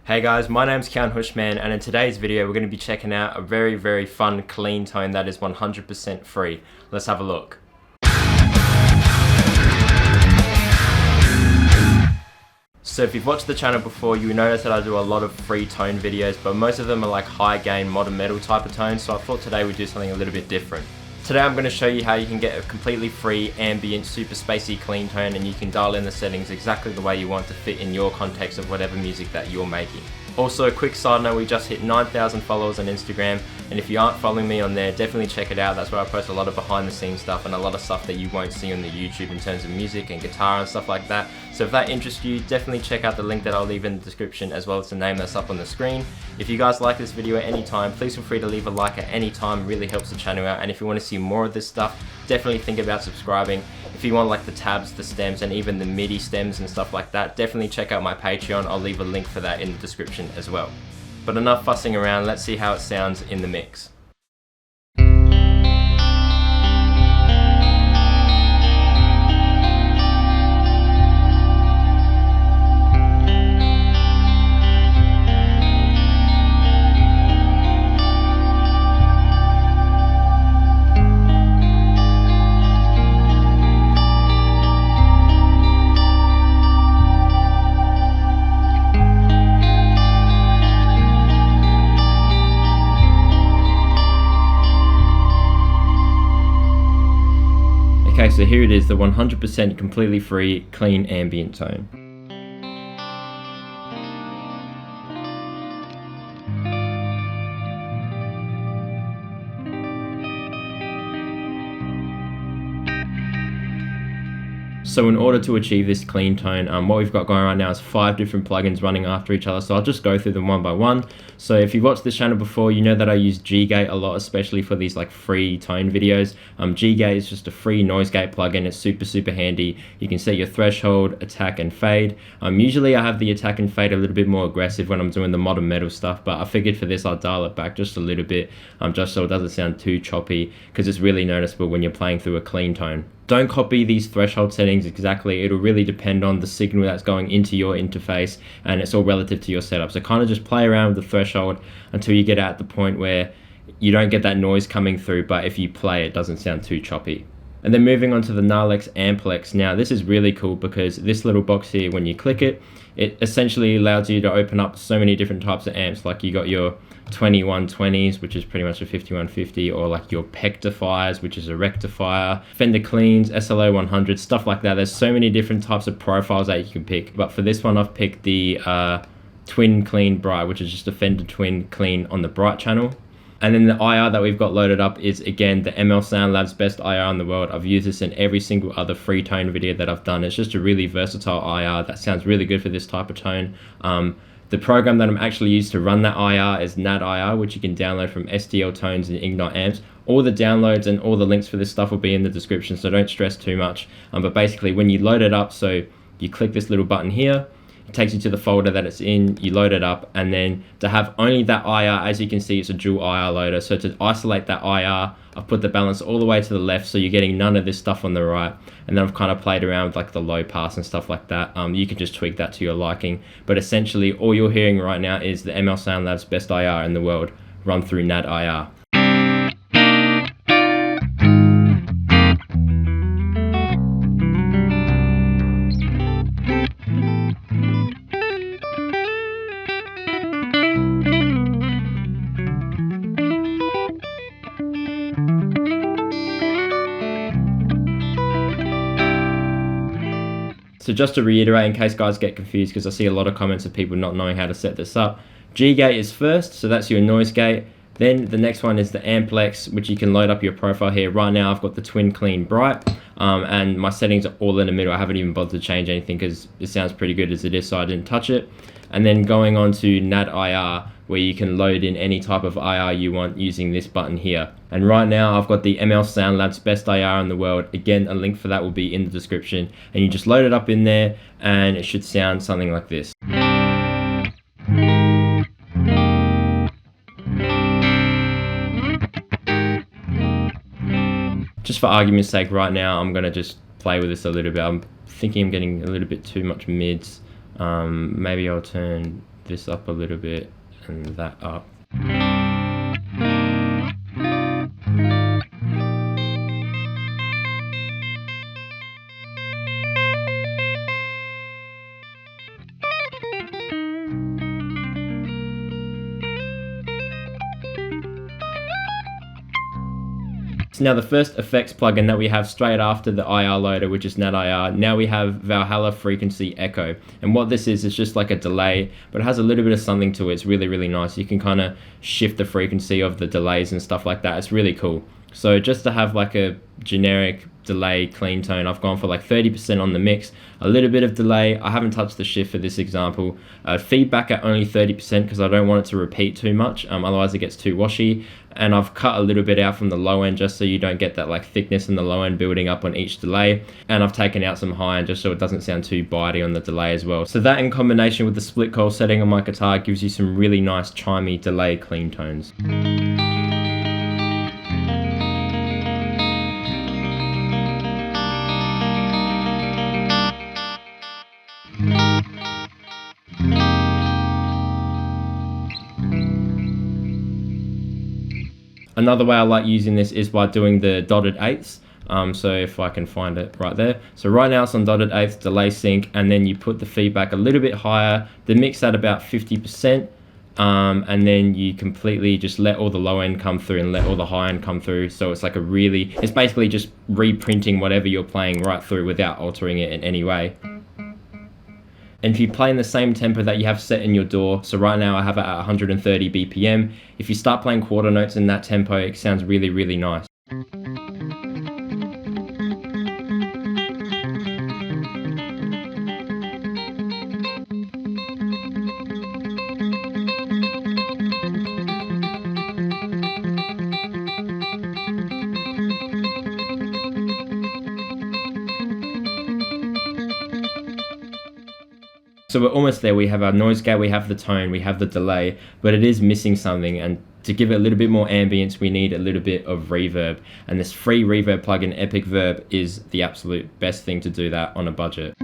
Hey guys, my name's Keyan Houshmand, and in today's video we're going to be checking out a very fun clean tone that is 100% free. Let's have a look. So if you've watched the channel before, you notice that I do a lot of free tone videos, but most of them are like high gain modern metal type of tones, so I thought today we'd do something a little bit different. Today I'm going to show you how you can get a completely free ambient super spacey clean tone, and you can dial in the settings exactly the way you want to fit in your context of whatever music that you're making. Also, a quick side note, we just hit 9,000 followers on Instagram, and if you aren't following me on there, definitely check it out. That's where I post a lot of behind the scenes stuff and a lot of stuff that you won't see on the YouTube in terms of music and guitar and stuff like that. So if that interests you, definitely check out the link that I'll leave in the description, as well as the name that's up on the screen. If you guys like this video at any time, please feel free to leave a like at any time. It really helps the channel out, and if you want to see more of this stuff, definitely think about subscribing. If you want like the tabs, the stems, and even the MIDI stems and stuff like that, definitely check out my Patreon. I'll leave a link for that in the description as well. But enough fussing around, let's see how it sounds in the mix. Okay, so here it is, the 100% completely free, clean ambient tone. So in order to achieve this clean tone, what we've got going right now is 5 different plugins running after each other, so I'll just go through them one by one. So if you've watched this channel before, you know that I use G-Gate a lot, especially for these like free tone videos. G-Gate is just a free noise gate plugin. It's super handy. You can set your threshold, attack, and fade. Usually I have the attack and fade a little bit more aggressive when I'm doing the modern metal stuff, but I figured for this I'll dial it back just a little bit, just so it doesn't sound too choppy, because it's really noticeable when you're playing through a clean tone. Don't copy these threshold settings exactly. It'll really depend on the signal that's going into your interface, and it's all relative to your setup. So kind of just play around with the threshold until you get at the point where you don't get that noise coming through, but if you play it doesn't sound too choppy. And then moving on to the Nalex Amplex. Now this is really cool because this little box here, when you click it, it essentially allows you to open up so many different types of amps. Like you got your 2120s, which is pretty much a 5150, or like your Pectifiers, which is a rectifier, Fender Cleans, SLO 100, stuff like that. There's so many different types of profiles that you can pick, but for this one I've picked the Twin Clean Bright, which is just a Fender Twin Clean on the Bright channel. And then the IR that we've got loaded up is, again, the ML Sound Labs best IR in the world. I've used this in every single other free tone video that I've done. It's just a really versatile IR that sounds really good for this type of tone. The program that I'm actually used to run that IR is NAD-IR, which you can download from STL Tones and Ignite Amps. All the downloads and all the links for this stuff will be in the description, so don't stress too much. But basically, when you load it up, so you click this little button here, it takes you to the folder that it's in, you load it up, and then to have only that IR, as you can see, it's a dual IR loader. So to isolate that IR, I've put the balance all the way to the left, so you're getting none of this stuff on the right. And then I've kind of played around with like the low pass and stuff like that. You can just tweak that to your liking. But essentially, all you're hearing right now is the ML Sound Labs best IR in the world run through NAD-IR. So just to reiterate, in case guys get confused, because I see a lot of comments of people not knowing how to set this up, G-Gate is first, so that's your noise gate. Then the next one is the Amplex, which you can load up your profile here. Right now I've got the Twin Clean Bright, and my settings are all in the middle. I haven't even bothered to change anything because it sounds pretty good as it is, so I didn't touch it. And then going on to NAD-IR, where you can load in any type of IR you want using this button here. And right now I've got the ML Sound Labs best IR in the world. Again, a link for that will be in the description, and you just load it up in there and it should sound something like this. Just for argument's sake right now, I'm gonna just play with this a little bit. I'm thinking I'm getting a little bit too much mids. Maybe I'll turn this up a little bit and that up. So now the first effects plugin that we have straight after the IR loader, which is NatIR, now we have Valhalla Frequency Echo. And what this is just like a delay, but it has a little bit of something to it. It's really, really nice. You can kind of shift the frequency of the delays and stuff like that. It's really cool. So just to have like a generic delay clean tone, I've gone for like 30% on the mix, a little bit of delay. I haven't touched the shift for this example. Feedback at only 30% because I don't want it to repeat too much, otherwise it gets too washy. And I've cut a little bit out from the low end just so you don't get that like thickness in the low end building up on each delay. And I've taken out some high end just so it doesn't sound too bitey on the delay as well. So that in combination with the split coil setting on my guitar gives you some really nice chimey delay clean tones. Another way I like using this is by doing the dotted eighths. So if I can find it right there. So right now it's on dotted eighths, delay sync, and then you put the feedback a little bit higher, the mix at about 50%, and then you completely just let all the low end come through and let all the high end come through. So it's like it's basically just reprinting whatever you're playing right through without altering it in any way. And if you play in the same tempo that you have set in your DAW, so right now I have it at 130 BPM, if you start playing quarter notes in that tempo, it sounds really, really nice. So we're almost there. We have our noise gate, we have the tone, we have the delay, but it is missing something. And to give it a little bit more ambience, we need a little bit of reverb. And this free reverb plugin, Epic Verb, is the absolute best thing to do that on a budget.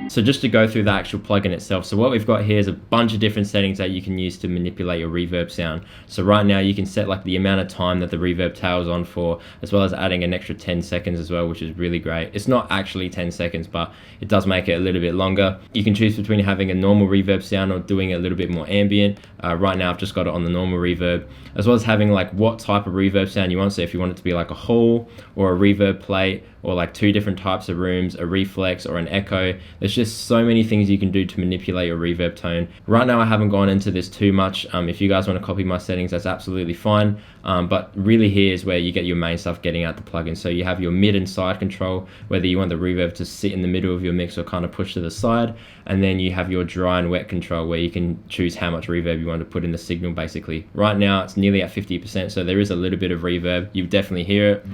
So just to go through the actual plugin itself, so what we've got here is a bunch of different settings that you can use to manipulate your reverb sound. So right now you can set like the amount of time that the reverb tails on for, as well as adding an extra 10 seconds as well, which is really great. It's not actually 10 seconds, but it does make it a little bit longer. You can choose between having a normal reverb sound or doing it a little bit more ambient. Right now I've just got it on the normal reverb, as well as having like what type of reverb sound you want. So if you want it to be like a hall or a reverb plate, or like two different types of rooms, a reflex or an echo. There's just so many things you can do to manipulate your reverb tone. Right now I haven't gone into this too much. If you guys want to copy my settings, that's absolutely fine. But really here is where you get your main stuff getting out the plugin. So you have your mid and side control, whether you want the reverb to sit in the middle of your mix or kind of push to the side. And then you have your dry and wet control, where you can choose how much reverb you want to put in the signal basically. Right now it's nearly at 50%, so there is a little bit of reverb. You definitely hear it.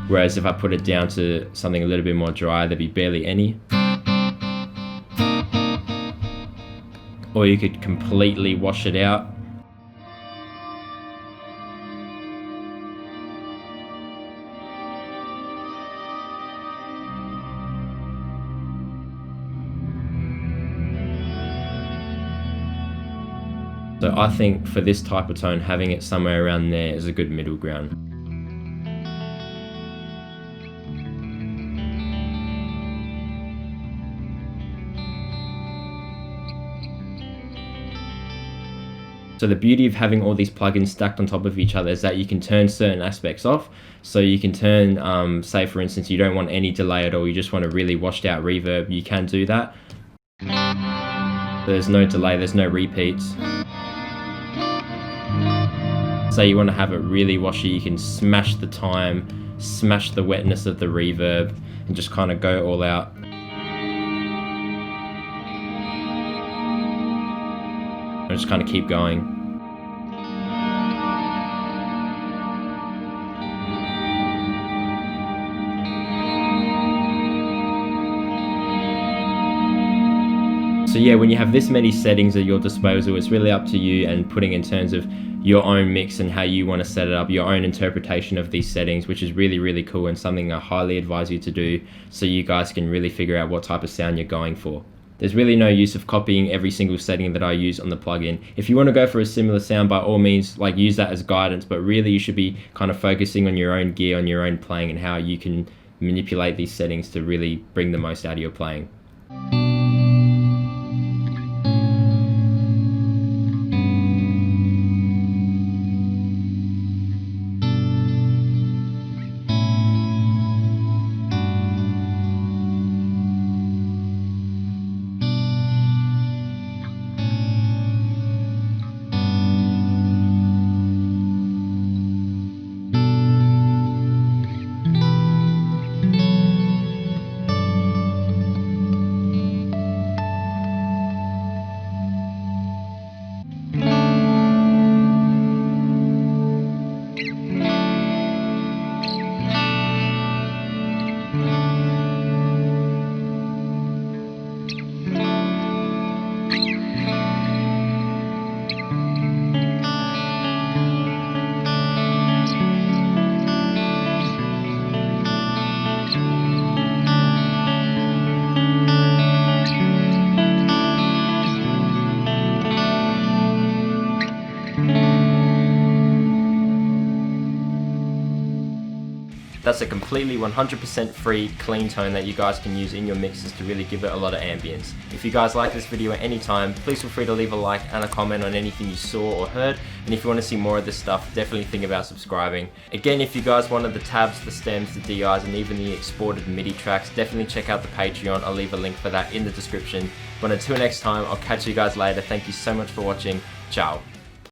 Whereas if I put it down to something a little bit more dry, there'd be barely any. Or you could completely wash it out. So I think for this type of tone, having it somewhere around there is a good middle ground. So the beauty of having all these plugins stacked on top of each other is that you can turn certain aspects off. So you can turn, say for instance, you don't want any delay at all, you just want a really washed out reverb, you can do that. There's no delay, there's no repeats. Say you want to have it really washy, you can smash the time, smash the wetness of the reverb, and just kind of go all out. And just kind of keep going. So yeah, when you have this many settings at your disposal, it's really up to you and putting in terms of your own mix and how you want to set it up, your own interpretation of these settings, which is really, really cool and something I highly advise you to do so you guys can really figure out what type of sound you're going for. There's really no use of copying every single setting that I use on the plugin. If you want to go for a similar sound, by all means, like, use that as guidance, but really you should be kind of focusing on your own gear, on your own playing, and how you can manipulate these settings to really bring the most out of your playing. That's a completely 100% free clean tone that you guys can use in your mixes to really give it a lot of ambience. If you guys like this video at any time, please feel free to leave a like and a comment on anything you saw or heard, and if you want to see more of this stuff, definitely think about subscribing. Again, if you guys wanted the tabs, the stems, the DIs, and even the exported MIDI tracks, definitely check out the Patreon. I'll leave a link for that in the description. But until next time, I'll catch you guys later. Thank you so much for watching. Ciao.